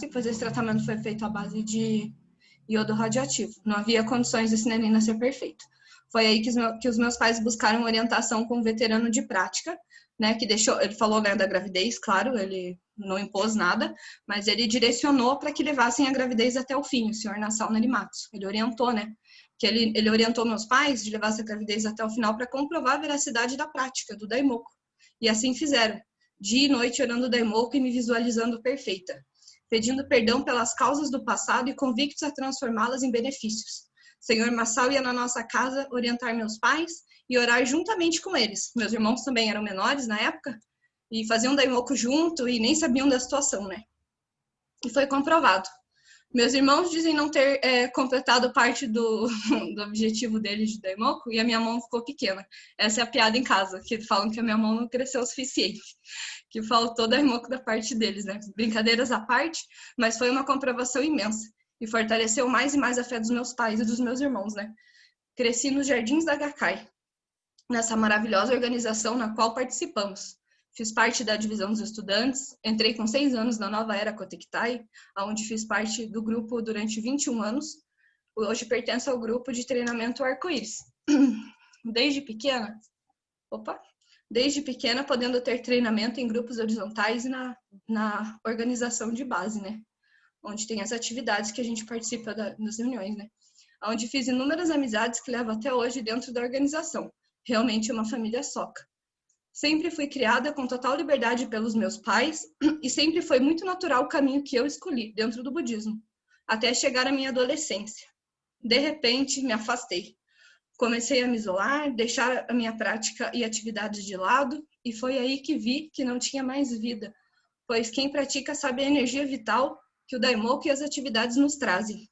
internasse, pois esse tratamento foi feito à base de iodo radioativo. Não havia condições desse neném nascer perfeito. Foi aí que os meus pais buscaram orientação com um veterano de prática, né, que deixou, ele falou, né, da gravidez, claro, ele não impôs nada, mas ele direcionou para que levassem a gravidez até o fim, o senhor Nassau Narimatos. Ele orientou, né, que ele orientou meus pais de levar essa gravidez até o final para comprovar a veracidade da prática do Daimoku. E assim fizeram, dia e noite orando o Daimoku e me visualizando perfeita, pedindo perdão pelas causas do passado e convictos a transformá-las em benefícios. Senhor Massal ia na nossa casa orientar meus pais e orar juntamente com eles. Meus irmãos também eram menores na época e faziam Daimoku junto e nem sabiam da situação, né? E foi comprovado. Meus irmãos dizem não ter completado parte do objetivo deles de Daimoku e a minha mão ficou pequena. Essa é a piada em casa, que falam que a minha mão não cresceu o suficiente, que faltou Daimoku da parte deles, né? Brincadeiras à parte, mas foi uma comprovação imensa e fortaleceu mais e mais a fé dos meus pais e dos meus irmãos, né? Cresci nos Jardins da Gakkai, nessa maravilhosa organização na qual participamos. Fiz parte da divisão dos estudantes, entrei com 6 anos na nova era Kotekitai, onde fiz parte do grupo durante 21 anos. Hoje pertenço ao grupo de treinamento Arco-Íris. Desde pequena, podendo ter treinamento em grupos horizontais e na organização de base, né? Onde tem as atividades que a gente participa das reuniões, né? Onde fiz inúmeras amizades que levo até hoje dentro da organização. Realmente uma família soca. Sempre fui criada com total liberdade pelos meus pais e sempre foi muito natural o caminho que eu escolhi dentro do budismo, até chegar à minha adolescência. De repente, me afastei. Comecei a me isolar, deixar a minha prática e atividades de lado, e foi aí que vi que não tinha mais vida, pois quem pratica sabe a energia vital que o Daimoku e as atividades nos trazem.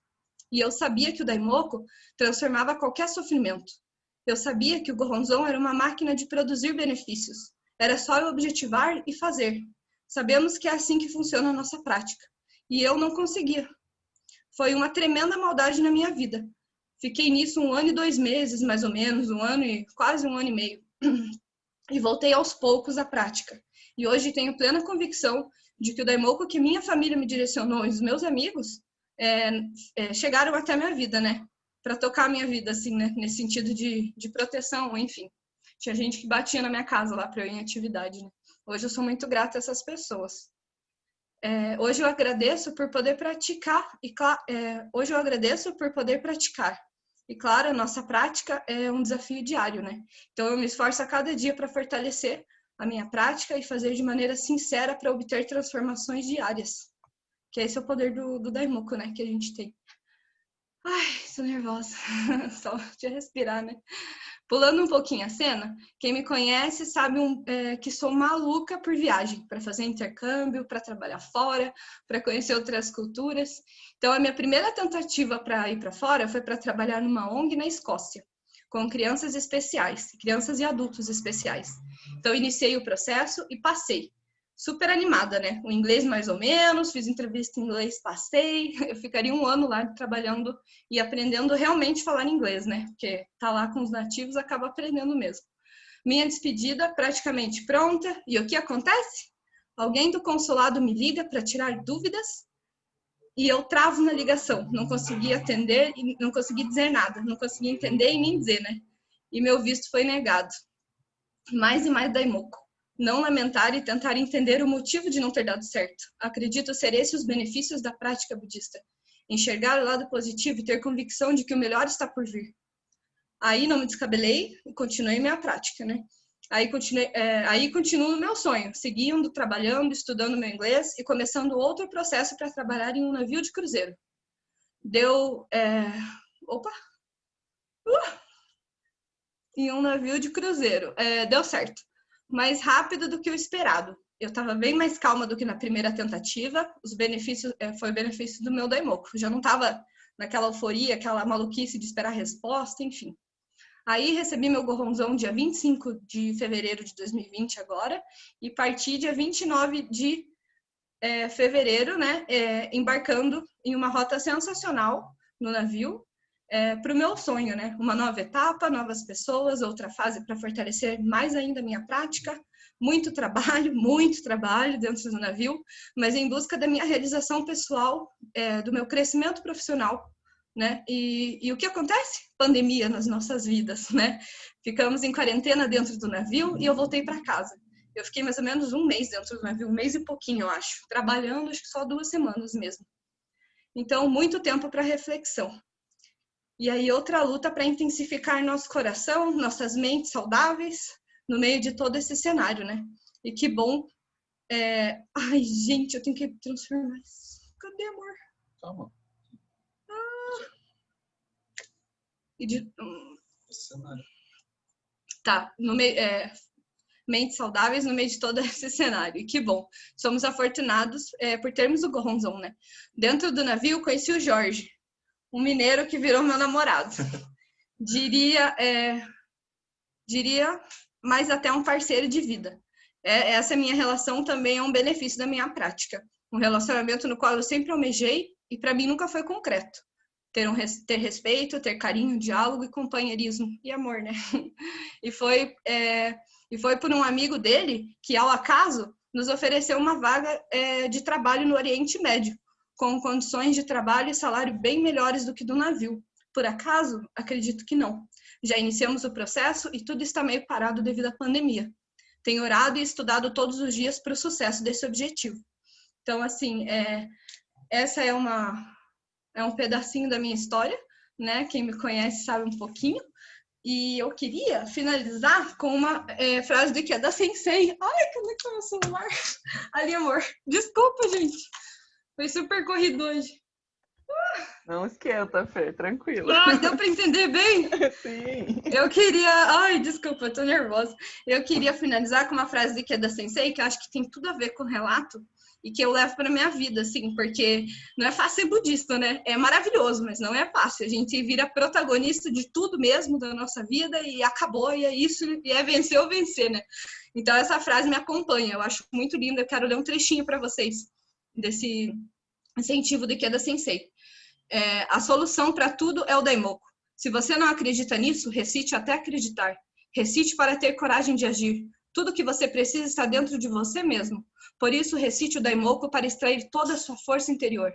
E eu sabia que o Daimoku transformava qualquer sofrimento. Eu sabia que o Gohonzon era uma máquina de produzir benefícios. Era só eu objetivar e fazer. Sabemos que é assim que funciona a nossa prática. E eu não conseguia. Foi uma tremenda maldade na minha vida. Fiquei nisso 1 ano e 2 meses, mais ou menos, quase um ano e meio. E voltei aos poucos à prática. E hoje tenho plena convicção de que o Daimoku que minha família me direcionou e os meus amigos chegaram até a minha vida, né? Para tocar a minha vida, assim, né? Nesse sentido de proteção, enfim. Tinha gente que batia na minha casa lá para eu ir em atividade, né? Hoje eu sou muito grata a essas pessoas. Hoje eu agradeço por poder praticar. Hoje eu agradeço por poder praticar. E claro, a nossa prática é um desafio diário, né? Então eu me esforço a cada dia para fortalecer a minha prática e fazer de maneira sincera para obter transformações diárias. Que esse é o poder do Daimoku, né? Que a gente tem. Ai, tô nervosa. Só de respirar, né? Pulando um pouquinho a cena, quem me conhece sabe que sou maluca por viagem, para fazer intercâmbio, para trabalhar fora, para conhecer outras culturas. Então, a minha primeira tentativa para ir para fora foi para trabalhar numa ONG na Escócia, com crianças especiais, crianças e adultos especiais. Então, iniciei o processo e passei. Super animada, né? O inglês mais ou menos, fiz entrevista em inglês, passei. Eu ficaria 1 ano lá trabalhando e aprendendo realmente a falar inglês, né? Porque tá lá com os nativos, acaba aprendendo mesmo. Minha despedida praticamente pronta. E o que acontece? Alguém do consulado me liga para tirar dúvidas e eu travo na ligação. Não consegui atender e não consegui dizer nada. Não consegui entender e nem dizer, né? E meu visto foi negado. Mais e mais Daimoku. Não lamentar e tentar entender o motivo de não ter dado certo. Acredito ser esses os benefícios da prática budista. Enxergar o lado positivo e ter convicção de que o melhor está por vir. Aí não me descabelei e continuei minha prática, né? Aí continuo no meu sonho, seguindo, trabalhando, estudando meu inglês e começando outro processo para trabalhar em um navio de cruzeiro. Em um navio de cruzeiro. Deu certo. Mais rápido do que o esperado. Eu estava bem mais calma do que na primeira tentativa. Foi o benefício do meu Daimoku. Já não estava naquela euforia, aquela maluquice de esperar a resposta, enfim. Aí recebi meu Gohonzon dia 25 de fevereiro de 2020 agora e parti dia 29 de fevereiro, né, embarcando em uma rota sensacional no navio, para o meu sonho, né? Uma nova etapa, novas pessoas, outra fase para fortalecer mais ainda a minha prática, muito trabalho dentro do navio, mas em busca da minha realização pessoal, do meu crescimento profissional, né? E o que acontece? Pandemia nas nossas vidas, né? Ficamos em quarentena dentro do navio e eu voltei para casa. Eu fiquei mais ou menos um mês dentro do navio, um mês e pouquinho, eu acho, trabalhando, acho que só 2 semanas mesmo. Então, muito tempo para reflexão. E aí, outra luta para intensificar nosso coração, nossas mentes saudáveis, no meio de todo esse cenário, né? E que bom. Ai, gente, eu tenho que transformar isso. Cadê, amor? Calma. E de... Cenário. Tá, no meio, mentes saudáveis no meio de todo esse cenário. E que bom. Somos afortunados por termos o Gonzon, né? Dentro do navio, conheci o Jorge, um mineiro que virou meu namorado. Diria mais até um parceiro de vida. Essa minha relação também é um benefício da minha prática. Um relacionamento no qual eu sempre almejei e para mim nunca foi concreto. Ter respeito, ter carinho, diálogo e companheirismo e amor, né? E foi por um amigo dele que, ao acaso, nos ofereceu uma vaga de trabalho no Oriente Médio, com condições de trabalho e salário bem melhores do que do navio. Por acaso? Acredito que não. Já iniciamos o processo e tudo está meio parado devido à pandemia. Tenho orado e estudado todos os dias para o sucesso desse objetivo. Então, assim, essa é um pedacinho da minha história, né? Quem me conhece sabe um pouquinho. E eu queria finalizar com uma frase do Ikeda Sensei. Ai, cadê que é o meu celular? Ali, amor. Desculpa, gente. Foi super corrido hoje. Não esquenta, Fê, tranquilo. Deu para entender bem? Sim. Eu queria... Ai, desculpa, eu tô nervosa. Eu queria finalizar com uma frase do Ikeda Sensei, que eu acho que tem tudo a ver com o relato, e que eu levo para minha vida, assim, porque não é fácil ser budista, né? É maravilhoso, mas não é fácil. A gente vira protagonista de tudo mesmo da nossa vida e acabou, e é isso, e é vencer ou vencer, né? Então, essa frase me acompanha, eu acho muito linda. Eu quero ler um trechinho para vocês desse incentivo do Ikeda Sensei. A solução para tudo é o Daimoku. Se você não acredita nisso, recite até acreditar. Recite para ter coragem de agir. Tudo que você precisa está dentro de você mesmo. Por isso, recite o Daimoku para extrair toda a sua força interior.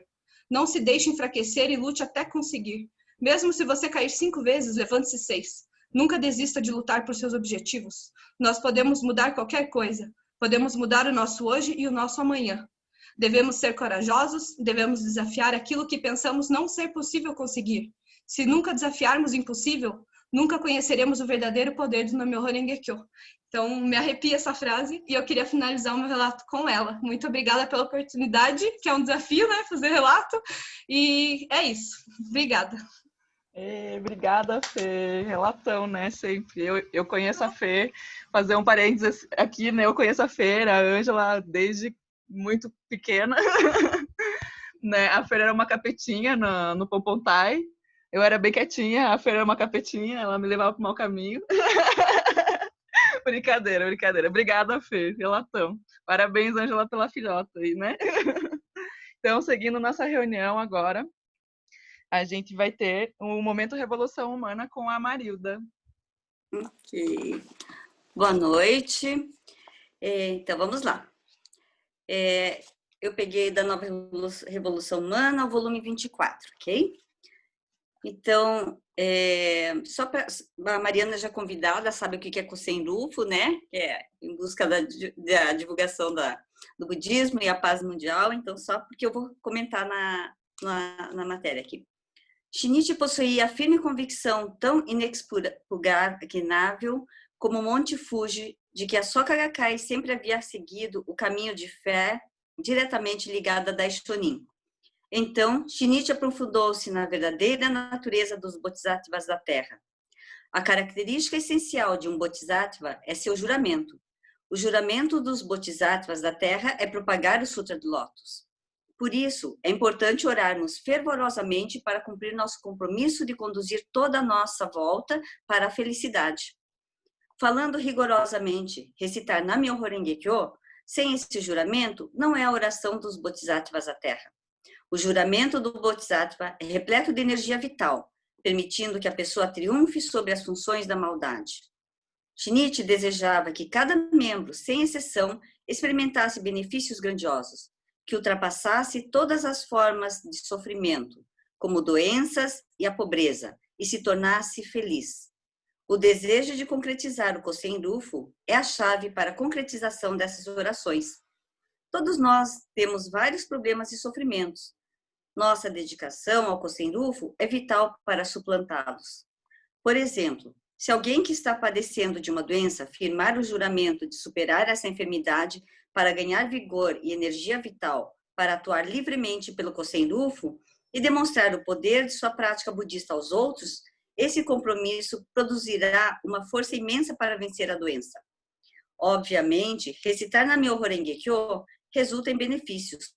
Não se deixe enfraquecer e lute até conseguir. Mesmo se você cair 5 vezes, levante-se 6. Nunca desista de lutar por seus objetivos. Nós podemos mudar qualquer coisa. Podemos mudar o nosso hoje e o nosso amanhã. Devemos ser corajosos, devemos desafiar aquilo que pensamos não ser possível conseguir. Se nunca desafiarmos o impossível, nunca conheceremos o verdadeiro poder do Namyoho Renge Kyo. Então, me arrepia essa frase e eu queria finalizar o meu relato com ela. Muito obrigada pela oportunidade, que é um desafio, né, fazer relato. E é isso. Obrigada. Obrigada, Fê. Relatão, né? Sempre. Eu conheço a Fê. Fazer um parênteses aqui, né? Eu conheço a Fê, a Ângela, desde muito pequena. Né? A Fê era uma capetinha no Pompontai. Eu era bem quietinha, a Fê era uma capetinha, ela me levava para o mau caminho. Brincadeira. Obrigada, Fê. Relatão. Parabéns, Ângela, pela filhota aí, né? Então, seguindo nossa reunião agora, a gente vai ter o Momento Revolução Humana com a Marilda. Ok. Boa noite. Então, vamos lá. Eu peguei da Nova Revolução Humana, o volume 24, ok? Então, só para a Mariana já convidada, sabe o que é Kusen Rufo, né? Que é em busca da divulgação do budismo e a paz mundial. Então, só porque eu vou comentar na matéria aqui. Shinichi possuía a firme convicção tão inexpugnável como o Monte Fuji de que a Soka Gakkai sempre havia seguido o caminho de fé diretamente ligado a Daishonin. Então, Shinichi aprofundou-se na verdadeira natureza dos Bodhisattvas da Terra. A característica essencial de um Bodhisattva é seu juramento. O juramento dos Bodhisattvas da Terra é propagar o Sutra do Lótus. Por isso, é importante orarmos fervorosamente para cumprir nosso compromisso de conduzir toda a nossa volta para a felicidade. Falando rigorosamente, recitar Namyoho Renge Kyo, sem esse juramento, não é a oração dos Bodhisattvas da Terra. O juramento do Bodhisattva é repleto de energia vital, permitindo que a pessoa triunfe sobre as funções da maldade. Shinichi desejava que cada membro, sem exceção, experimentasse benefícios grandiosos, que ultrapassasse todas as formas de sofrimento, como doenças e a pobreza, e se tornasse feliz. O desejo de concretizar o Kosen Rufu é a chave para a concretização dessas orações. Todos nós temos vários problemas e sofrimentos. Nossa dedicação ao Kosen Rufu é vital para suplantá-los. Por exemplo, se alguém que está padecendo de uma doença firmar o juramento de superar essa enfermidade para ganhar vigor e energia vital para atuar livremente pelo Kosen Rufu e demonstrar o poder de sua prática budista aos outros, esse compromisso produzirá uma força imensa para vencer a doença. Obviamente, recitar Nam-myoho Renge Kyo resulta em benefícios.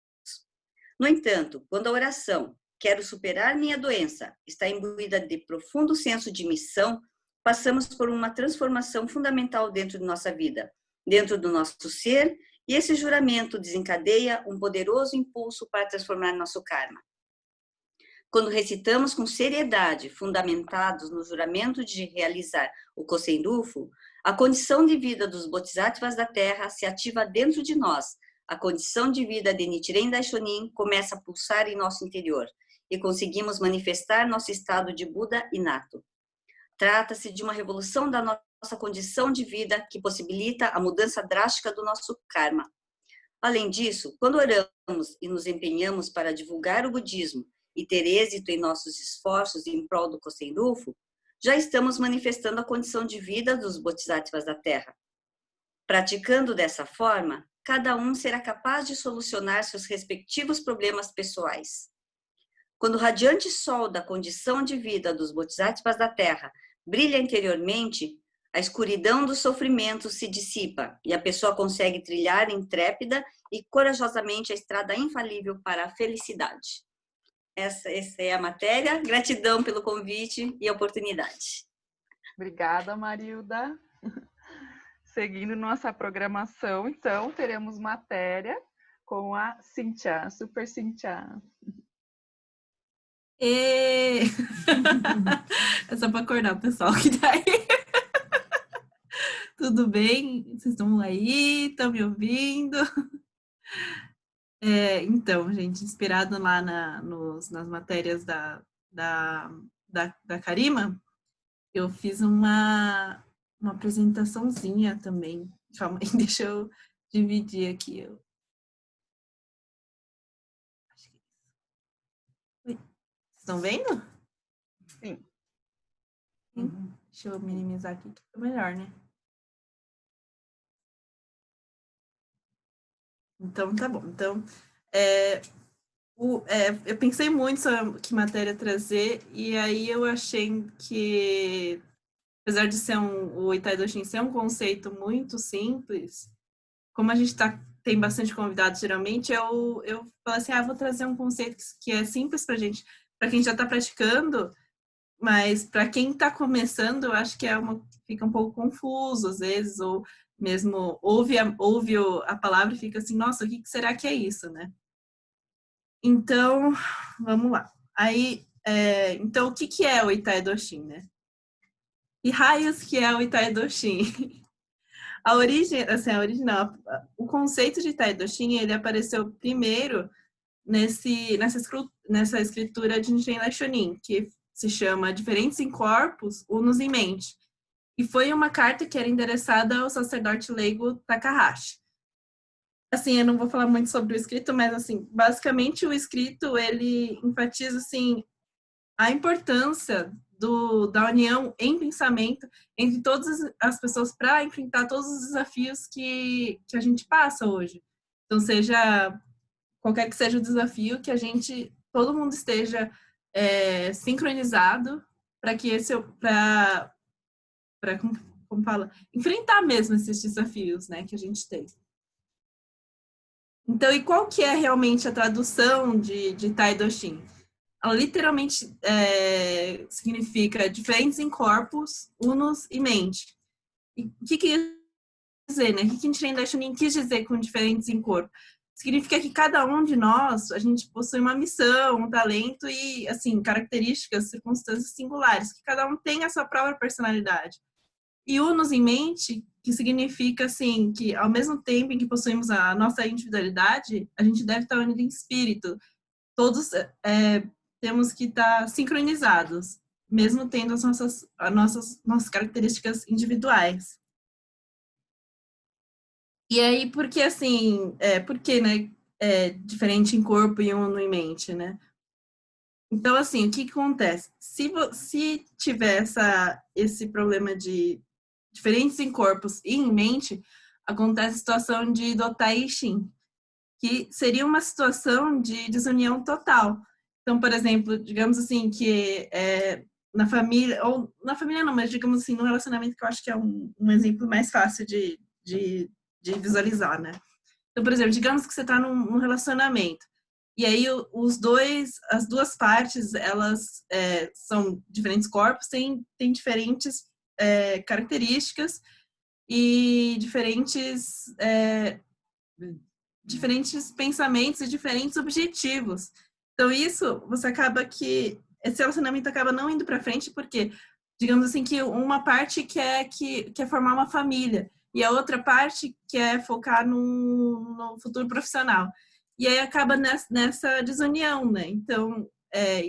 No entanto, quando a oração "quero superar minha doença" está imbuída de profundo senso de missão, passamos por uma transformação fundamental dentro de nossa vida, dentro do nosso ser, e esse juramento desencadeia um poderoso impulso para transformar nosso karma. Quando recitamos com seriedade, fundamentados no juramento de realizar o Kosen Rufu, a condição de vida dos Bodhisattvas da Terra se ativa dentro de nós. A condição de vida de Nichiren Daishonin começa a pulsar em nosso interior e conseguimos manifestar nosso estado de Buda inato. Trata-se de uma revolução da nossa condição de vida que possibilita a mudança drástica do nosso karma. Além disso, quando oramos e nos empenhamos para divulgar o budismo e ter êxito em nossos esforços em prol do Kosen Rufu, já estamos manifestando a condição de vida dos Bodhisattvas da Terra. Praticando dessa forma, cada um será capaz de solucionar seus respectivos problemas pessoais. Quando o radiante sol da condição de vida dos Bodhisattvas da Terra brilha interiormente, a escuridão do sofrimento se dissipa e a pessoa consegue trilhar intrépida e corajosamente a estrada infalível para a felicidade. Essa é a matéria. Gratidão pelo convite e a oportunidade. Obrigada, Marilda. Seguindo nossa programação, então, teremos matéria com a Cíntia, Super Cíntia. É só para acordar o pessoal que tá aí. Tudo bem? Vocês estão aí? Estão me ouvindo? Então, gente, inspirado lá nas matérias da Karima, eu fiz uma apresentaçãozinha também. Calma aí, deixa eu dividir aqui. Vocês estão vendo? Sim. Deixa eu minimizar aqui, que fica melhor, né? Então, tá bom. Então, eu pensei muito sobre que matéria trazer, e aí eu achei que, apesar de ser o Itai Doshin ser um conceito muito simples, como a gente tem bastante convidados geralmente, eu falei assim, vou trazer um conceito que é simples pra gente, para quem já está praticando, mas para quem está começando, eu acho que fica um pouco confuso às vezes, ou mesmo ouve a palavra e fica assim, nossa, o que será que é isso, né? Então, vamos lá. Aí, então, o que é o Itai Doshin, né? E raios que é o Itai Doshin? O conceito de Itai Doshin, ele apareceu primeiro nessa escritura de Nichiren Daishonin, que se chama Diferentes em Corpos, Unos em Mente. E foi uma carta que era endereçada ao sacerdote leigo Takahashi. Assim, eu não vou falar muito sobre o escrito, mas, assim, basicamente o escrito, ele enfatiza, assim, a importância da união em pensamento entre todas as pessoas para enfrentar todos os desafios que a gente passa hoje. Então, qualquer que seja o desafio, que todo mundo esteja sincronizado para que como fala, enfrentar mesmo esses desafios, né, que a gente tem. Então, e qual que é realmente a tradução de Itai Doshin? Ela literalmente significa diferentes em corpos, unos e mente. E o que quer dizer, né? O que Nichiren Daishonin quis dizer com diferentes em corpo? Significa que cada um de nós, a gente possui uma missão, um talento e, assim, características, circunstâncias singulares, que cada um tem a sua própria personalidade. E unos em mente, que significa, assim, que ao mesmo tempo em que possuímos a nossa individualidade, a gente deve estar unido em espírito. Todos temos que estar sincronizados, mesmo tendo as nossas características individuais. E aí, porque assim, né, diferente em corpo e uno em mente, né? Então, assim, o que acontece? Se tiver esse problema de diferentes em corpos e em mente, acontece a situação de Dotai e Shin, que seria uma situação de desunião total. Então, por exemplo, digamos assim, que na família, ou na família não, mas digamos assim, no relacionamento, que eu acho que é um exemplo mais fácil de visualizar, né? Então, por exemplo, digamos que você está num relacionamento, e aí as duas partes, elas são diferentes corpos, têm diferentes características e diferentes pensamentos e diferentes objetivos. Então, você acaba que esse relacionamento acaba não indo para frente porque, digamos assim, que uma parte quer formar uma família e a outra parte quer focar no futuro profissional. E aí acaba nessa desunião, né? Então,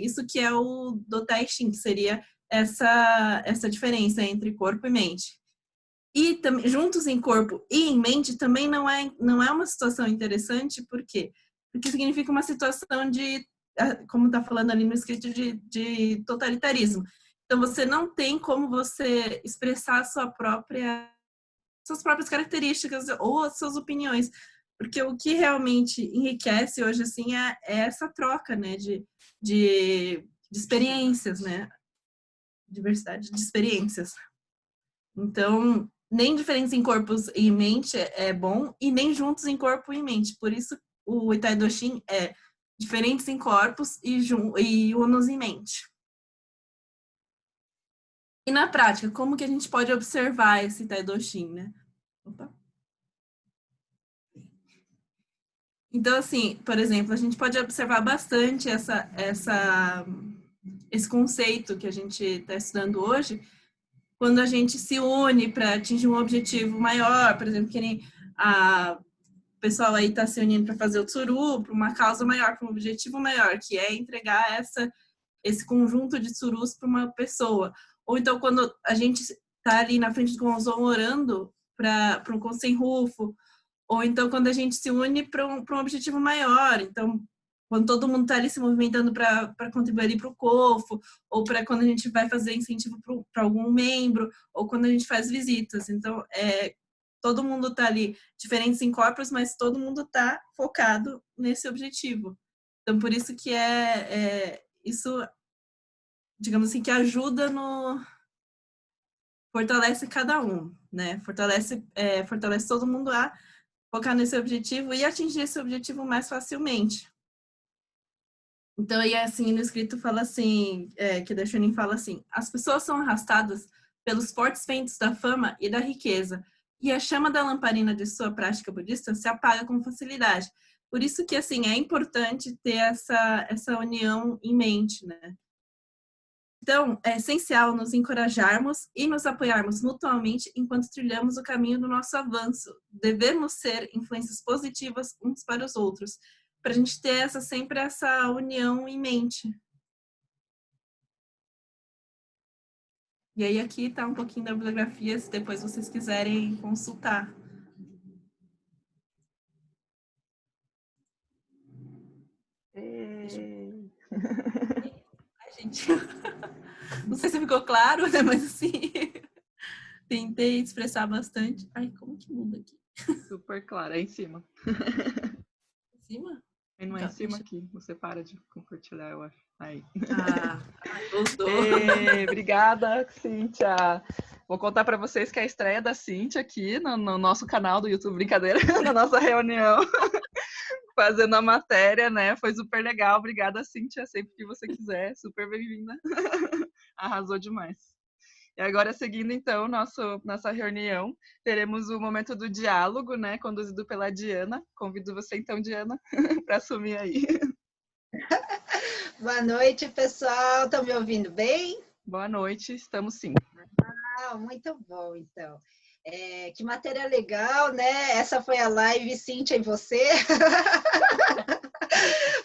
isso que é o Dotai Shin, que seria essa diferença entre corpo e mente. E juntos em corpo e em mente também não é uma situação interessante, por quê? Porque significa uma situação de, como está falando ali no escrito, de totalitarismo. Então, você não tem como você expressar suas próprias características ou as suas opiniões, porque o que realmente enriquece hoje, assim, é essa troca, né, de experiências, né, diversidade de experiências. Então, nem diferentes em corpos e mente é bom, e nem juntos em corpo e mente. Por isso, o Itai do Shin é diferentes em corpos e unos em mente. E na prática, como que a gente pode observar esse Itai do Shin, né? Opa. Então, assim, por exemplo, a gente pode observar bastante esse conceito que a gente está estudando hoje, quando a gente se une para atingir um objetivo maior, por exemplo, que nem o pessoal aí está se unindo para fazer o tsuru, para uma causa maior, para um objetivo maior, que é entregar esse conjunto de tsurus para uma pessoa. Ou então, quando a gente está ali na frente do Gonzon orando para um Kosen Rufo, ou então quando a gente se une para um objetivo maior. Então, quando todo mundo está ali se movimentando para contribuir para o COFO, ou para quando a gente vai fazer incentivo para algum membro, ou quando a gente faz visitas. Então, todo mundo está ali, diferentes em corpos, mas todo mundo está focado nesse objetivo. Então, por isso que isso, digamos assim, que ajuda fortalece cada um, né? Fortalece todo mundo a focar nesse objetivo e atingir esse objetivo mais facilmente. Então, aí assim, no escrito fala assim, que da Shonin fala assim, as pessoas são arrastadas pelos fortes ventos da fama e da riqueza, e a chama da lamparina de sua prática budista se apaga com facilidade. Por isso que, assim, é importante ter essa união em mente, né? Então, é essencial nos encorajarmos e nos apoiarmos mutuamente enquanto trilhamos o caminho do nosso avanço. Devemos ser influências positivas uns para os outros, para a gente ter sempre essa união em mente. E aí aqui está um pouquinho da bibliografia, se depois vocês quiserem consultar. Ai, gente. Não sei se ficou claro, né? Mas assim, tentei expressar bastante. Ai, como que muda aqui? Super claro, é em cima. Em cima? E não é Tá, em cima deixa... aqui, você para de compartilhar, eu acho. Aí. Gostou. Obrigada, Cíntia. Vou contar para vocês que é a estreia da Cíntia aqui no nosso canal do YouTube, brincadeira, na nossa reunião, fazendo a matéria, né? Foi super legal. Obrigada, Cíntia, sempre que você quiser. Super bem-vinda. Arrasou demais. E agora, seguindo, então, nossa reunião, teremos o momento do diálogo, né? Conduzido pela Diana. Convido você, então, Diana, para assumir aí. Boa noite, pessoal. Estão me ouvindo bem? Boa noite, estamos sim. Legal, muito bom, então. Que matéria legal, né? Essa foi a live Cíntia e você.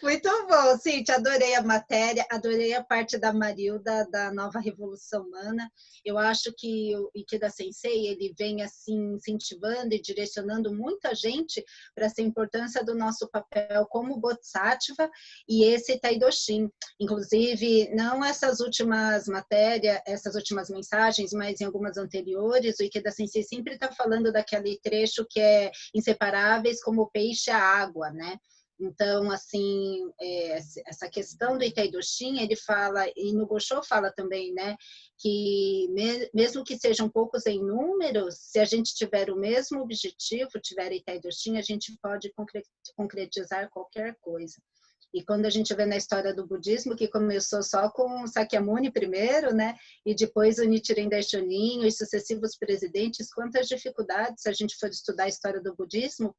Muito bom, Cíntia, adorei a matéria, adorei a parte da Marilda, da nova Revolução Humana. Eu acho que o Ikeda Sensei, ele vem assim incentivando e direcionando muita gente para essa importância do nosso papel como Bodhisattva e esse Taidoshin. Inclusive, não essas últimas matérias, essas últimas mensagens, mas em algumas anteriores, o Ikeda Sensei sempre está falando daquele trecho que é inseparáveis como o peixe e a água, né? Então, assim, essa questão do Itaidoshin, ele fala, e no Gosho fala também, né, que mesmo que sejam poucos em números, se a gente tiver o mesmo objetivo, tiver Itaidoshin, a gente pode concretizar qualquer coisa. E quando a gente vê na história do budismo, que começou só com Sakyamuni primeiro, né, e depois o Nichiren Daishonin, os sucessivos presidentes, quantas dificuldades, se a gente for estudar a história do budismo,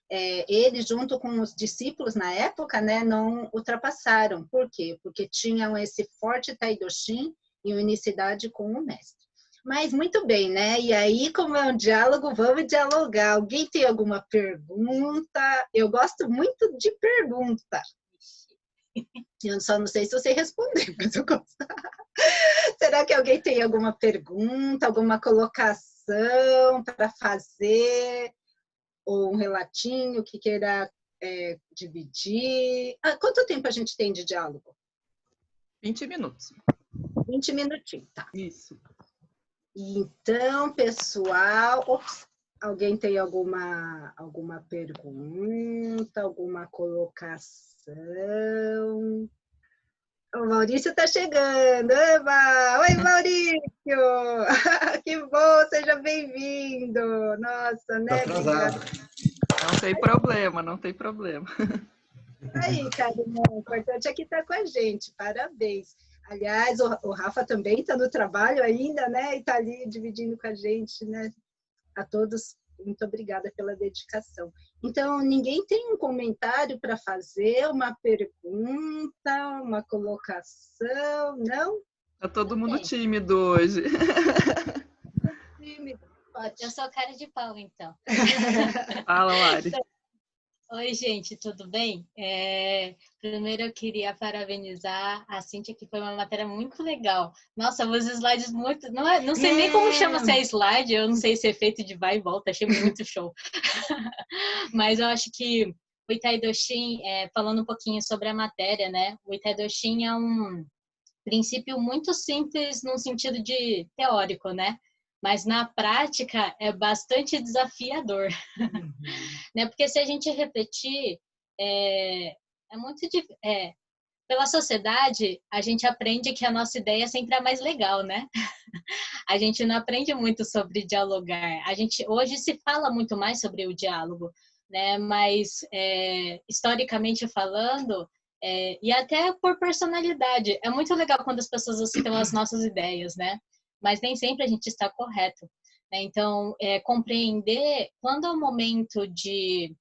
ele, junto com os discípulos na época, né, não ultrapassaram. Por quê? Porque tinham esse forte Taidoshin e unicidade com o mestre. Mas muito bem, né? E aí, como é um diálogo, vamos dialogar. Alguém tem alguma pergunta? Eu gosto muito de pergunta. Eu só não sei se você responder, mas eu gosto. Será que alguém tem alguma pergunta, alguma colocação para fazer? Ou um relatinho que queira dividir. Quanto tempo a gente tem de diálogo? 20 minutos. 20 minutinhos, tá. Isso. Então, pessoal, alguém tem alguma pergunta, alguma colocação? O Maurício está chegando. Eba! Oi, Maurício! Que bom, seja bem-vindo. Nossa, né? Atrasado. Não tem problema, não tem problema. Aí, Karina, o importante é que está com a gente. Parabéns. Aliás, o Rafa também está no trabalho ainda, né? E está ali dividindo com a gente, né? A todos, muito obrigada pela dedicação. Então, ninguém tem um comentário para fazer, uma pergunta, uma colocação, não? Tá todo mundo tímido hoje. Tímido. Eu sou cara de pau, então. Fala, Lari. Oi, gente, tudo bem? Primeiro eu queria parabenizar a Cíntia, que foi uma matéria muito legal. Nossa, os slides muito... Não sei nem como chama se é slide, eu não sei se é feito de vai e volta, achei muito show. Mas eu acho que o Itaidoshin, falando um pouquinho sobre a matéria, né? O Itaidoshin é um princípio muito simples no sentido de teórico, né? Mas na prática é bastante desafiador, né? Porque se a gente repetir, pela sociedade, a gente aprende que a nossa ideia sempre é mais legal, né? A gente não aprende muito sobre dialogar. Hoje se fala muito mais sobre o diálogo, né? Mas historicamente falando, e até por personalidade, é muito legal quando as pessoas aceitam as nossas ideias, né? Mas nem sempre a gente está correto, né? Então, compreender quando é o momento de...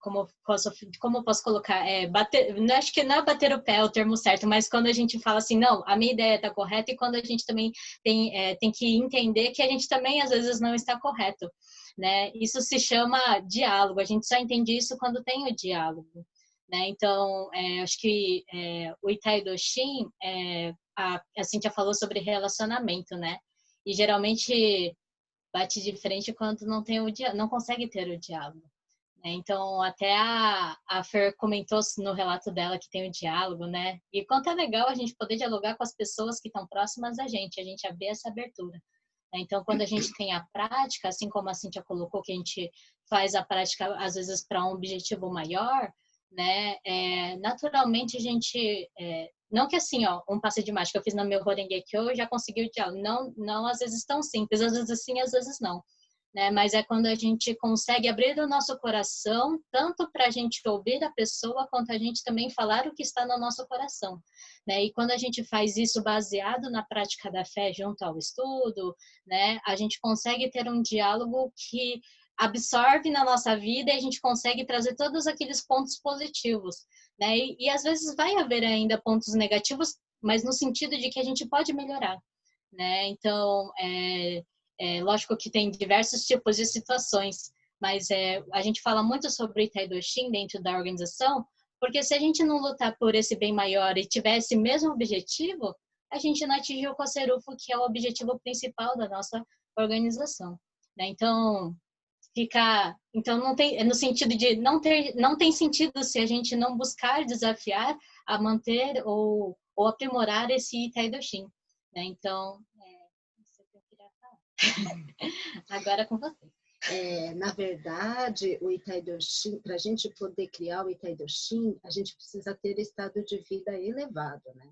como eu posso colocar? Bater, acho que não é bater o pé é o termo certo, mas quando a gente fala assim, não, a minha ideia está correta, e quando a gente também tem que entender que a gente também, às vezes, não está correto, né? Isso se chama diálogo, a gente só entende isso quando tem o diálogo, né? Então, acho que o Itaidoshin, a Cíntia falou sobre relacionamento, né? E geralmente bate de frente quando não tem não consegue ter o diálogo. Né? Então, até a Fer comentou no relato dela que tem o diálogo, né? E quanto é legal a gente poder dialogar com as pessoas que estão próximas da gente, a gente abrir essa abertura. Né? Então, quando a gente tem a prática, assim como a Cíntia colocou, que a gente faz a prática, às vezes, para um objetivo maior, né? Naturalmente, a gente... não que assim, um passe de mágica eu fiz no meu Horengekyo, eu já consegui o diálogo. Não, às vezes, tão simples. Às vezes sim, às vezes não. Né? Mas é quando a gente consegue abrir o nosso coração, tanto para a gente ouvir a pessoa, quanto a gente também falar o que está no nosso coração. Né? E quando a gente faz isso baseado na prática da fé junto ao estudo, né? A gente consegue ter um diálogo que absorve na nossa vida e a gente consegue trazer todos aqueles pontos positivos. Né? E às vezes vai haver ainda pontos negativos, mas no sentido de que a gente pode melhorar. né? Então, lógico que tem diversos tipos de situações, mas a gente fala muito sobre o Itai-do-Shin dentro da organização, porque se a gente não lutar por esse bem maior e tiver esse mesmo objetivo, a gente não atingiu o Koserufo, que é o objetivo principal da nossa organização, né? Então, não tem, no sentido de não tem sentido se a gente não buscar desafiar a manter ou aprimorar esse Itai-do-Shin, né? Então, isso que eu queria falar. Agora é com você. Na verdade, o Itai-do-Shin, para a gente poder criar o Itai-do-Shin, a gente precisa ter estado de vida elevado, né?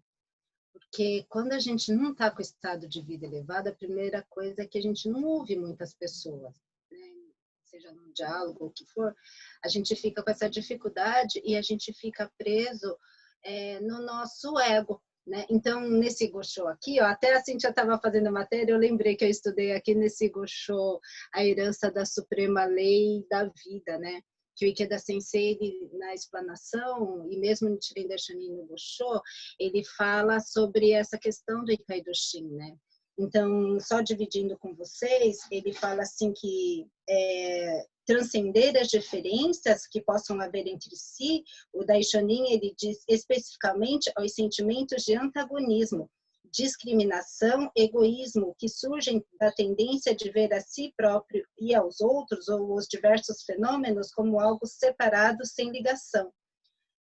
Porque quando a gente não está com estado de vida elevado, a primeira coisa é que a gente não ouve muitas pessoas, né? Seja num diálogo ou o que for, a gente fica com essa dificuldade e a gente fica preso no nosso ego, né? Então, nesse Gosho aqui, ó, até a Cíntia estava fazendo a matéria, eu lembrei que eu estudei aqui nesse Gosho a herança da Suprema Lei da Vida, né? Que o Ikeda Sensei, ele, na explanação, e mesmo no Nichiren Daishonin no Gosho, ele fala sobre essa questão do Itai-do-Shin, né? Então, só dividindo com vocês, ele fala assim que transcender as diferenças que possam haver entre si, o Daishonin, ele diz especificamente aos sentimentos de antagonismo, discriminação, egoísmo, que surgem da tendência de ver a si próprio e aos outros, ou os diversos fenômenos, como algo separado, sem ligação.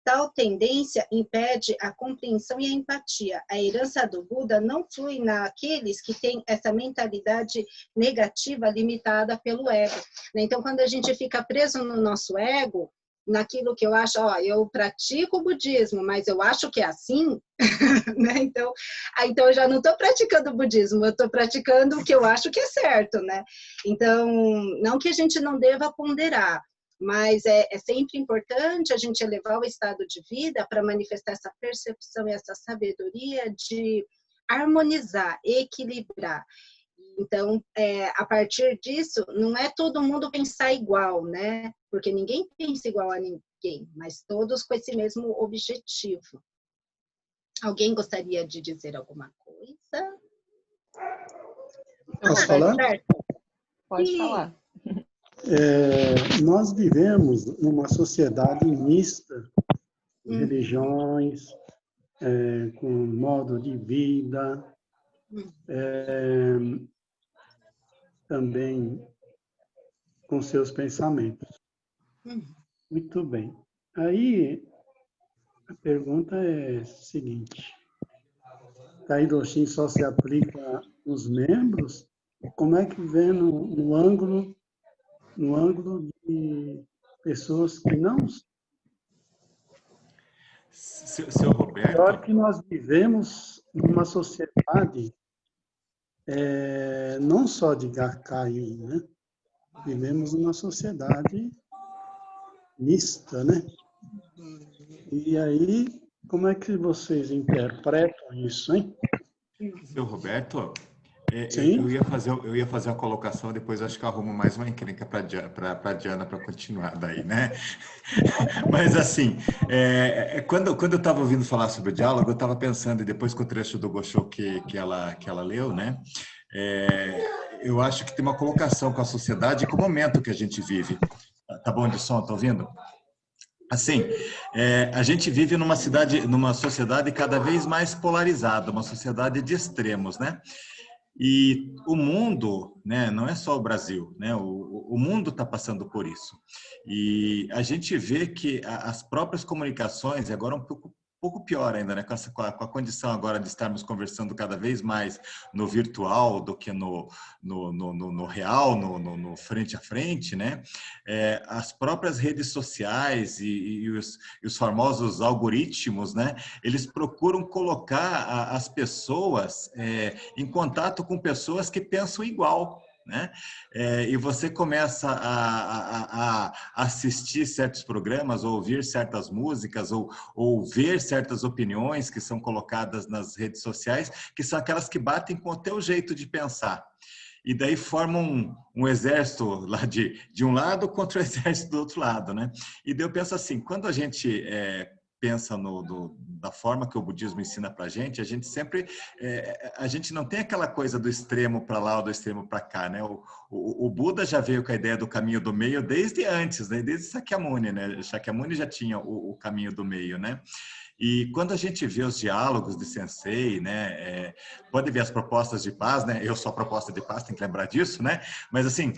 Tal tendência impede a compreensão e a empatia. A herança do Buda não flui naqueles que têm essa mentalidade negativa limitada pelo ego. Então, quando a gente fica preso no nosso ego, naquilo que eu acho, eu pratico o budismo, mas eu acho que é assim, né? Então eu já não estou praticando o budismo, eu estou praticando o que eu acho que é certo, né? Então, não que a gente não deva ponderar, mas é sempre importante a gente elevar o estado de vida para manifestar essa percepção e essa sabedoria de harmonizar, equilibrar. Então, a partir disso, não é todo mundo pensar igual, né? Porque ninguém pensa igual a ninguém, mas todos com esse mesmo objetivo. Alguém gostaria de dizer alguma coisa? Posso falar? Pode falar. Nós vivemos numa sociedade mista de religiões, com modo de vida, também com seus pensamentos. Muito bem. Aí, a pergunta é a seguinte: Itai-do-Shin só se aplica nos membros? Como é que vê no ângulo de pessoas que não... Seu Roberto... Pior que nós vivemos numa sociedade não só de Gakkai, né? Vivemos numa sociedade mista, né? E aí, como é que vocês interpretam isso, hein? Seu Roberto, Sim? eu ia fazer uma colocação, depois acho que eu arrumo mais uma encrenca para a Diana para continuar daí, né? Mas assim, quando eu estava ouvindo falar sobre o diálogo, eu estava pensando, e depois com o trecho do Gosho que ela leu, né? Eu acho que tem uma colocação com a sociedade e com o momento que a gente vive. Tá bom de som? Tá ouvindo? Assim, a gente vive numa sociedade cada vez mais polarizada, uma sociedade de extremos, né? E o mundo, né, não é só o Brasil, né? O mundo está passando por isso. E a gente vê que as próprias comunicações, e agora um pouco pior ainda, né? Com a condição agora de estarmos conversando cada vez mais no virtual do que no real, no frente a frente, né? As próprias redes sociais e os famosos algoritmos, né? Eles procuram colocar as pessoas em contato com pessoas que pensam igual, né? E você começa a assistir certos programas, ou ouvir certas músicas, ou ver certas opiniões que são colocadas nas redes sociais, que são aquelas que batem com o teu jeito de pensar. E daí formam um exército lá de um lado contra o exército do outro lado, né? E daí eu penso assim, quando a gente pensa da forma que o budismo ensina para a gente sempre, a gente não tem aquela coisa do extremo para lá ou do extremo para cá, né? O Buda já veio com a ideia do caminho do meio desde antes, né? Desde Sakyamuni, né? Sakyamuni já tinha o caminho do meio, né? E quando a gente vê os diálogos de Sensei, né? Pode ver as propostas de paz, né? Eu sou a proposta de paz, tem que lembrar disso, né? Mas assim,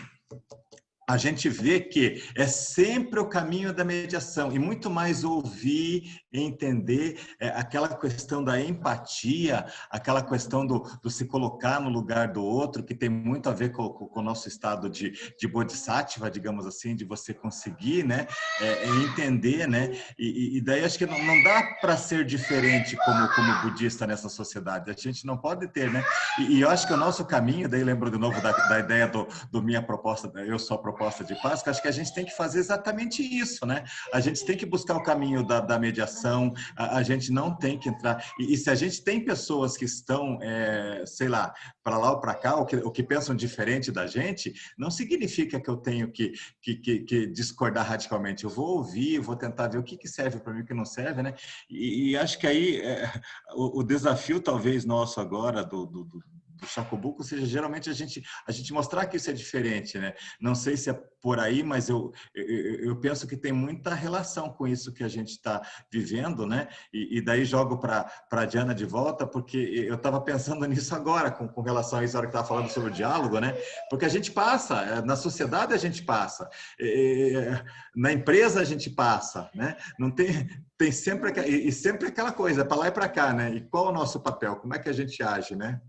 a gente vê que é sempre o caminho da mediação e muito mais ouvir, entender aquela questão da empatia, aquela questão do se colocar no lugar do outro, que tem muito a ver com o nosso estado de bodhisattva, digamos assim, de você conseguir, né, entender, né, e daí acho que não dá para ser diferente como budista nessa sociedade, a gente não pode ter, né, e eu acho que o nosso caminho, daí lembro de novo da ideia do minha proposta, eu sou a proposta de paz, que acho que a gente tem que fazer exatamente isso, né? A gente tem que buscar o caminho da mediação, a gente não tem que entrar... E se a gente tem pessoas que estão, sei lá ou para cá, ou que pensam diferente da gente, não significa que eu tenho que discordar radicalmente. Eu vou ouvir, vou tentar ver o que serve para mim e o que não serve, né? E acho que aí o desafio, talvez, nosso agora, do Shakobuku, seja geralmente a gente mostrar que isso é diferente, né? Não sei se é por aí, mas eu penso que tem muita relação com isso que a gente está vivendo, né? E daí jogo para a Diana de volta, porque eu estava pensando nisso agora, com relação a isso, a hora que estava falando sobre o diálogo, né? Porque a gente passa, na sociedade a gente passa, na empresa a gente passa, né? Não tem sempre aquela coisa, para lá e para cá, né? E qual é o nosso papel? Como é que a gente age, né?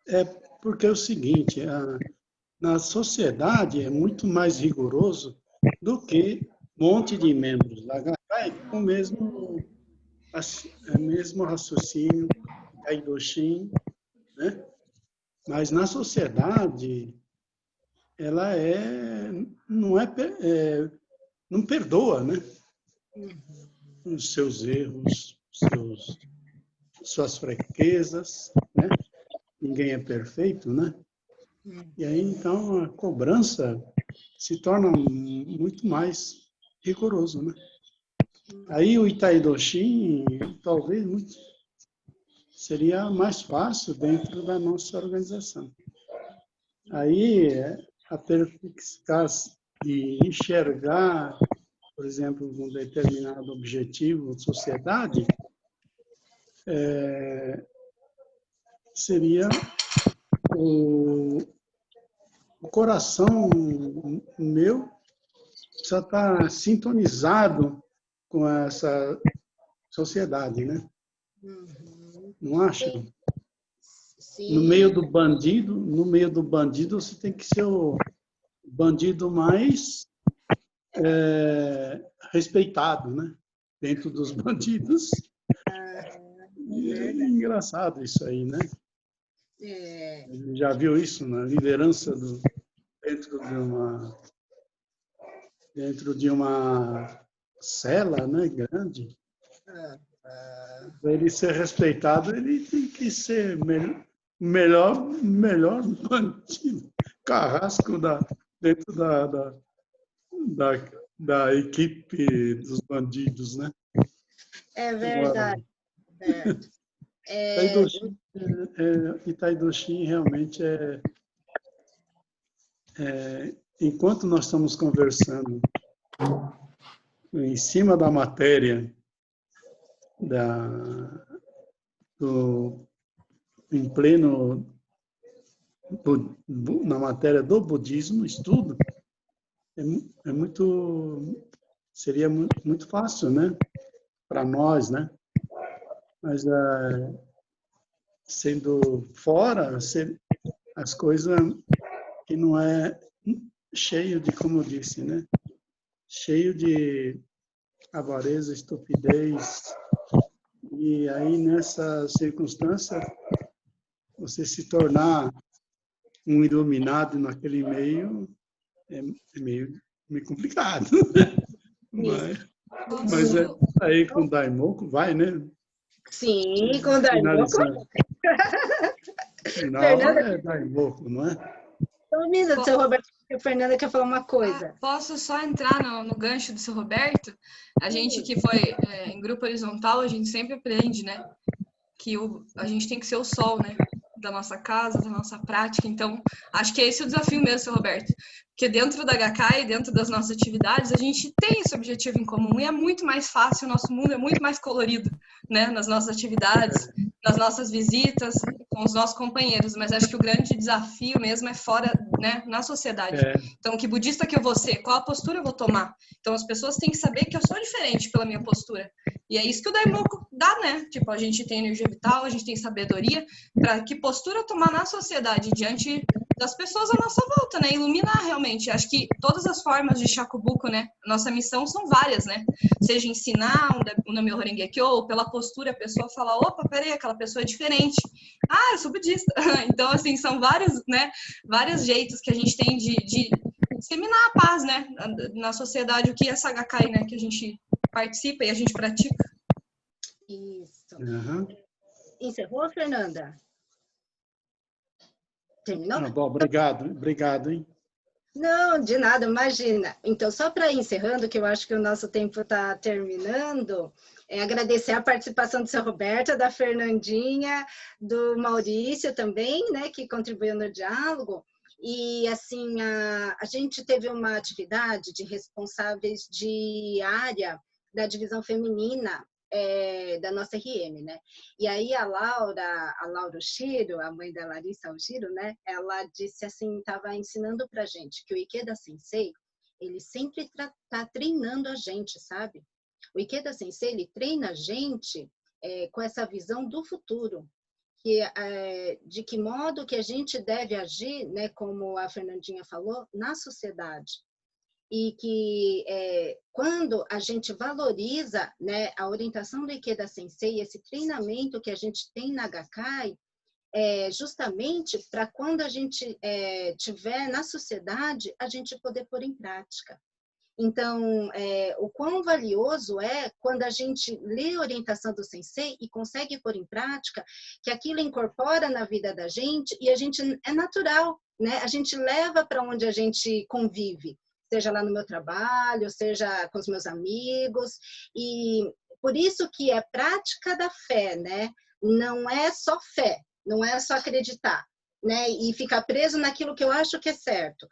É porque é o seguinte, na sociedade é muito mais rigoroso do que um monte de membros da Gakkai com o mesmo raciocínio, Kaidoshin, né? Mas na sociedade ela não perdoa, né? Os seus erros, suas fraquezas, né? Ninguém é perfeito, né? E aí, então, a cobrança se torna muito mais rigoroso, né? Aí o Itai-Doshin, talvez, seria mais fácil dentro da nossa organização. Aí, a perspicácia de enxergar, por exemplo, um determinado objetivo de sociedade, seria o coração meu já está sintonizado com essa sociedade, né? Não acham? Sim. No meio do bandido você tem que ser o bandido mais respeitado, né? Dentro dos bandidos. É engraçado isso aí, né? Já viu isso na liderança dentro de uma cela, né, grande? Para ele ser respeitado, ele tem que ser melhor bandido, carrasco dentro da equipe dos bandidos, né? É verdade. Itai-Doshin realmente enquanto nós estamos conversando em cima da matéria em pleno na matéria do budismo, estudo, seria muito fácil, né, para nós, né? Mas sendo fora, as coisas que não é cheio de, como eu disse, né? Cheio de avareza, estupidez. E aí, nessa circunstância, você se tornar um iluminado naquele meio é meio complicado. Mas aí com o Daimoku vai, né? Sim, com o Daimoku. Final é Daimoku, não é? Só um minuto, seu Roberto. A Fernanda quer falar uma coisa. Posso só entrar no gancho do seu Roberto? A gente que foi em grupo horizontal, a gente sempre aprende, né? Que a gente tem que ser o sol, né? Da nossa casa, da nossa prática. Então, acho que é esse o desafio mesmo, seu Roberto. Porque dentro da HK e dentro das nossas atividades, a gente tem esse objetivo em comum e é muito mais fácil, o nosso mundo é muito mais colorido, né? Nas nossas atividades, nas nossas visitas, com os nossos companheiros. Mas acho que o grande desafio mesmo é fora, né? Na sociedade. Então, que budista que eu vou ser? Qual a postura eu vou tomar? Então, as pessoas têm que saber que eu sou diferente pela minha postura. E é isso que o Daimoku dá, né? Tipo, a gente tem energia vital, a gente tem sabedoria, para que postura tomar na sociedade diante das pessoas à nossa volta, né? Iluminar realmente. Acho que todas as formas de Shakubuku, né? Nossa missão são várias, né? Seja ensinar o Namyo Horengekyo, ou pela postura a pessoa fala, opa, peraí, aquela pessoa é diferente. Ah, eu sou budista. Então, assim, são vários, né? Vários jeitos que a gente tem de disseminar a paz, né? Na sociedade, o que é Sagakai, né? Que a gente participa e a gente pratica. Isso. Uhum. Encerrou, Fernanda? Terminou? Ah, bom, obrigado, hein? Não, de nada, imagina. Então, só para ir encerrando, que eu acho que o nosso tempo está terminando, agradecer a participação do seu Roberto, da Fernandinha, do Maurício também, né, que contribuiu no diálogo. E, assim, a gente teve uma atividade de responsáveis de área da divisão feminina da nossa RM, né? E aí a Laura Oshiro, a mãe da Larissa Oshiro, né? Ela disse assim, estava ensinando pra gente que o Ikeda Sensei, ele sempre tá treinando a gente, sabe? O Ikeda Sensei, ele treina a gente com essa visão do futuro, de que modo que a gente deve agir, né? Como a Fernandinha falou, na sociedade. E que quando a gente valoriza, né, a orientação do Ikeda Sensei, esse treinamento que a gente tem na Gakkai, justamente para quando a gente tiver na sociedade, a gente poder pôr em prática. Então, o quão valioso é quando a gente lê a orientação do Sensei e consegue pôr em prática, que aquilo incorpora na vida da gente e a gente é natural, né? A gente leva para onde a gente convive, seja lá no meu trabalho, seja com os meus amigos, e por isso que é prática da fé, né? Não é só fé, não é só acreditar, né? E ficar preso naquilo que eu acho que é certo.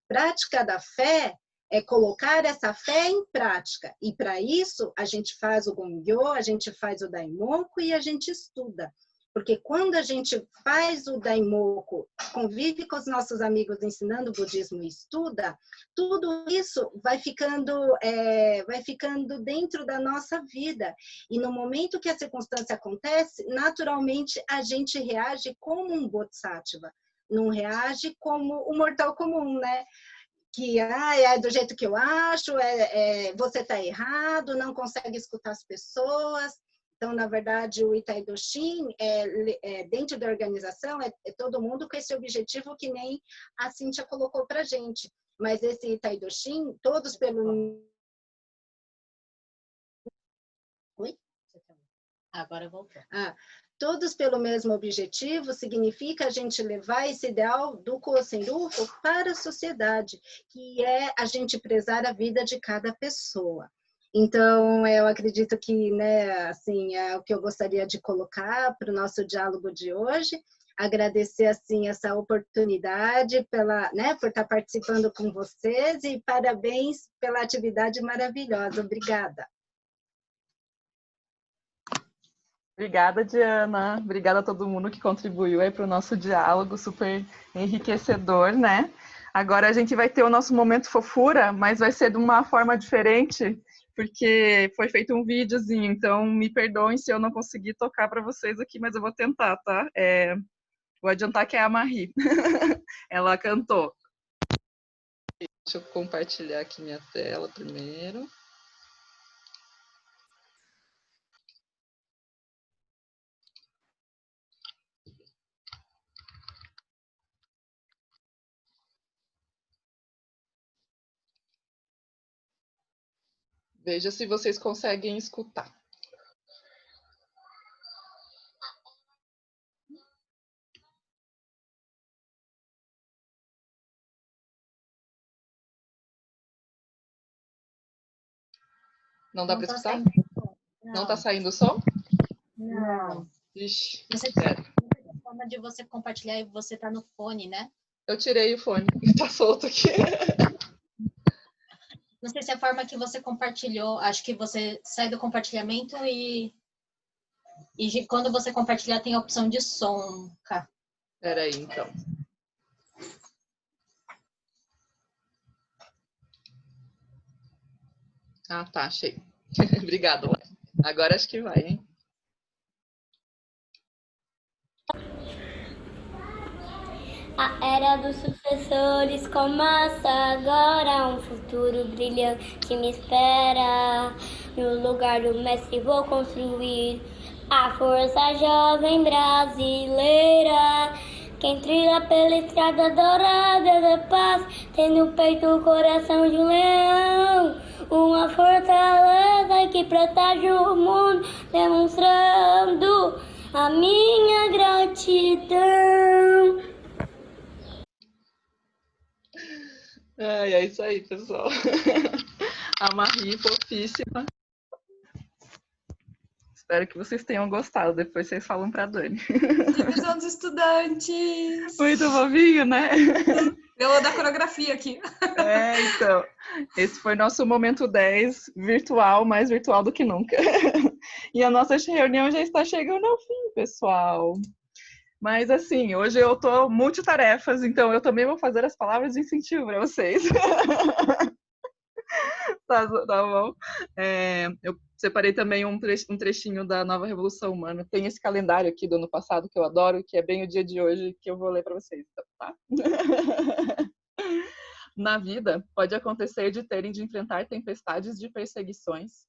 Prática da fé é colocar essa fé em prática. E para isso, a gente faz o Gongyo, a gente faz o Daimoku e a gente estuda. Porque quando a gente faz o Daimoku, convive com os nossos amigos ensinando o budismo e estuda, tudo isso vai ficando dentro da nossa vida. E no momento que a circunstância acontece, naturalmente a gente reage como um bodhisattva, não reage como um mortal comum, né? Que é do jeito que eu acho, você está errado, não consegue escutar as pessoas. Então, na verdade, o Itaidoshin, dentro da organização, é todo mundo com esse objetivo que nem a Cíntia colocou para a gente. Mas esse Itaidoshin, todos pelo... Oi? Agora voltou. Todos pelo mesmo objetivo, significa a gente levar esse ideal do Kosen-rufu para a sociedade, que é a gente prezar a vida de cada pessoa. Então, eu acredito que, né, assim, é o que eu gostaria de colocar para o nosso diálogo de hoje. Agradecer, assim, essa oportunidade por estar participando com vocês e parabéns pela atividade maravilhosa. Obrigada. Obrigada, Diana. Obrigada a todo mundo que contribuiu aí para o nosso diálogo super enriquecedor, né? Agora a gente vai ter o nosso momento fofura, mas vai ser de uma forma diferente, porque foi feito um videozinho, então me perdoem se eu não conseguir tocar para vocês aqui, mas eu vou tentar, tá? Vou adiantar que é a Marie. Ela cantou. Deixa eu compartilhar aqui minha tela primeiro. Veja se vocês conseguem escutar. Não dá para tá escutar? saindo som. Não tá saindo o som? Não. Ixi, Você sério. tem a forma de você compartilhar e você tá no fone, né? Eu tirei o fone, tá solto aqui. Não sei se é a forma que você compartilhou, acho que você sai do compartilhamento e quando você compartilhar tem a opção de som, cá. Peraí, então. Ah, tá, achei. Obrigada, Lai. Agora acho que vai, hein? A era dos sucessores começa agora, um futuro brilhante que me espera. No lugar do mestre vou construir a força jovem brasileira. Quem trilha pela estrada dourada da paz, tem no peito o coração de um leão. Uma fortaleza que protege o mundo, demonstrando a minha gratidão. É isso aí, pessoal. A Marie, fofíssima. Espero que vocês tenham gostado. Depois vocês falam pra Dani. Divisão dos estudantes. Muito fofinho, né? Eu da coreografia aqui. Então. Esse foi nosso momento 10, virtual, mais virtual do que nunca. E a nossa reunião já está chegando ao fim, pessoal. Mas assim, hoje eu tô multitarefas, então eu também vou fazer as palavras de incentivo para vocês. Tá bom? Eu separei também um trechinho da Nova Revolução Humana. Tem esse calendário aqui do ano passado que eu adoro, que é bem o dia de hoje, que eu vou ler para vocês, tá? Na vida, pode acontecer de terem de enfrentar tempestades de perseguições,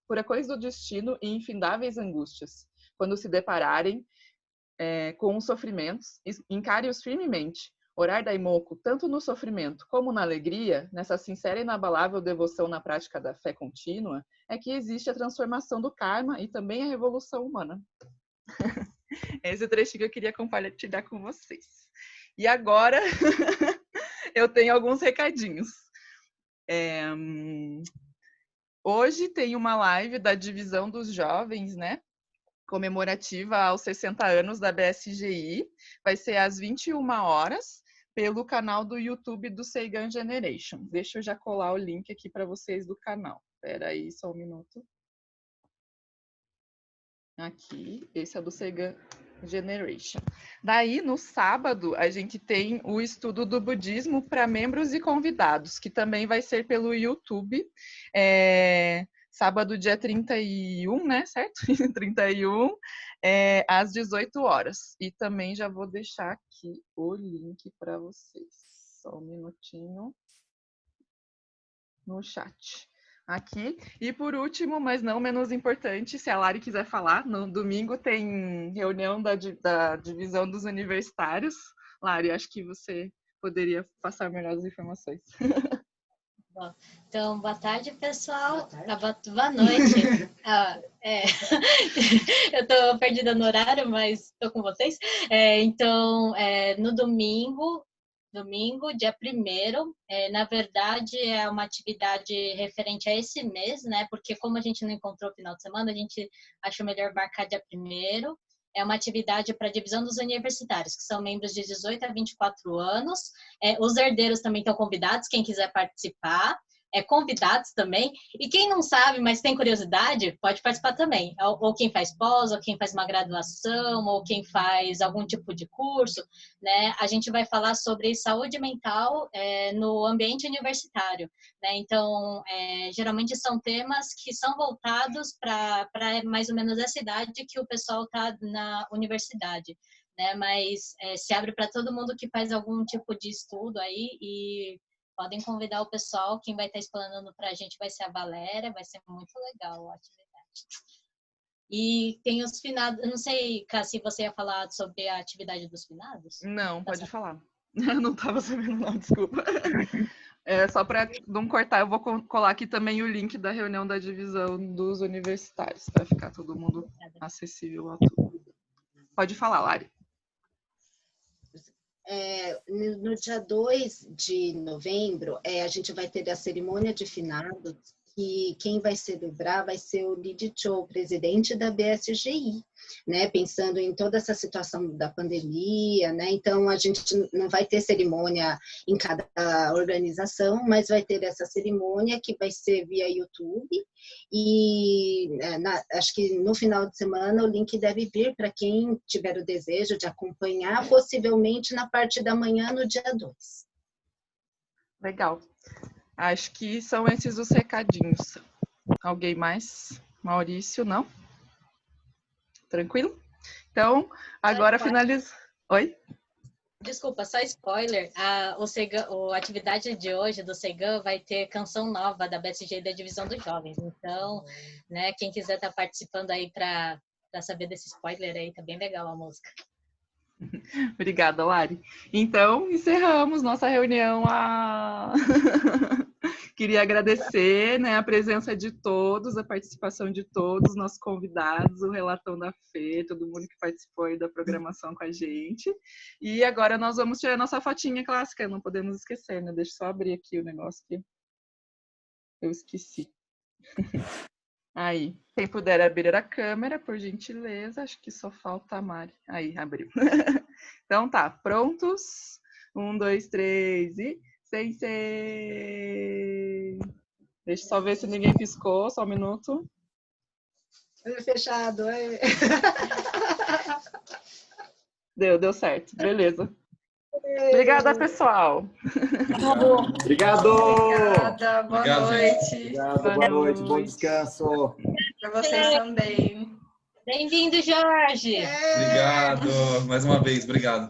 furacões do destino e infindáveis angústias. Quando se depararem com os sofrimentos, encare-os firmemente. Orar daimoku, tanto no sofrimento como na alegria, nessa sincera e inabalável devoção na prática da fé contínua, é que existe a transformação do karma e também a revolução humana. Esse trechinho que eu queria compartilhar com vocês. E agora, eu tenho alguns recadinhos. Hoje tem uma live da Divisão dos Jovens, né? Comemorativa aos 60 anos da BSGI. Vai ser às 21 horas, pelo canal do YouTube do Seigan Generation. Deixa eu já colar o link aqui para vocês do canal. Espera aí, só um minuto. Aqui, esse é do Seigan Generation. Daí, no sábado, a gente tem o estudo do budismo para membros e convidados, que também vai ser pelo YouTube. Sábado, dia 31, né? Certo? 31, às 18 horas. E também já vou deixar aqui o link para vocês. Só um minutinho no chat. Aqui. E por último, mas não menos importante, se a Lari quiser falar, no domingo tem reunião da divisão dos universitários. Lari, acho que você poderia passar melhores informações. Então, boa tarde, pessoal. Boa noite. Eu estou perdida no horário, mas estou com vocês. Então, no domingo, dia 1º, na verdade, é uma atividade referente a esse mês, né? Porque como a gente não encontrou o final de semana, a gente achou melhor marcar dia 1º. É uma atividade para a divisão dos universitários, que são membros de 18 a 24 anos. Os herdeiros também estão convidados, quem quiser participar. Convidados também. E quem não sabe, mas tem curiosidade, pode participar também. Ou quem faz pós, ou quem faz uma graduação, ou quem faz algum tipo de curso, né? A gente vai falar sobre saúde mental no ambiente universitário, né? Então, geralmente são temas que são voltados para mais ou menos essa idade que o pessoal está na universidade, né? Mas se abre para todo mundo que faz algum tipo de estudo aí e podem convidar o pessoal. Quem vai estar explanando para a gente vai ser a Valéria, vai ser muito legal a atividade. E tem os finados, não sei, Cassi, se você ia falar sobre a atividade dos finados? Não, pode falar. Eu não estava sabendo não, desculpa. Só para não cortar, eu vou colar aqui também o link da reunião da divisão dos universitários, para ficar todo mundo acessível a tudo. Pode falar, Lari. No dia 2 de novembro, a gente vai ter a cerimônia de finados que quem vai celebrar vai ser o Lidi Cho, presidente da BSGI, né? Pensando em toda essa situação da pandemia, né? Então a gente não vai ter cerimônia em cada organização, mas vai ter essa cerimônia que vai ser via YouTube e acho que no final de semana o link deve vir para quem tiver o desejo de acompanhar, possivelmente na parte da manhã no dia 2. Legal. Acho que são esses os recadinhos. Alguém mais? Maurício, não? Tranquilo? Então, agora finaliza. Oi? Desculpa, só spoiler. A atividade de hoje do Segan vai ter canção nova da BSG da Divisão dos Jovens. Então, né, quem quiser estar participando aí para saber desse spoiler aí, tá bem legal a música. Obrigada, Lari. Então, encerramos nossa reunião. Queria agradecer, né, a presença de todos, a participação de todos, nossos convidados, o relatão da Fê, todo mundo que participou aí da programação com a gente. E agora nós vamos tirar nossa fotinha clássica, não podemos esquecer, né? Deixa eu só abrir aqui o negócio que eu esqueci. Aí, quem puder abrir a câmera, por gentileza, acho que só falta a Mari. Aí, abriu. Então tá, prontos? 1, 2, 3 e... Sensei! Deixa eu só ver se ninguém piscou, só um minuto. Olho fechado. Deu certo, beleza. Obrigada, pessoal. Obrigado! Obrigada, boa noite. Obrigado, boa noite, bom descanso. Para vocês também. Bem-vindo, Jorge. Obrigado, mais uma vez, obrigado.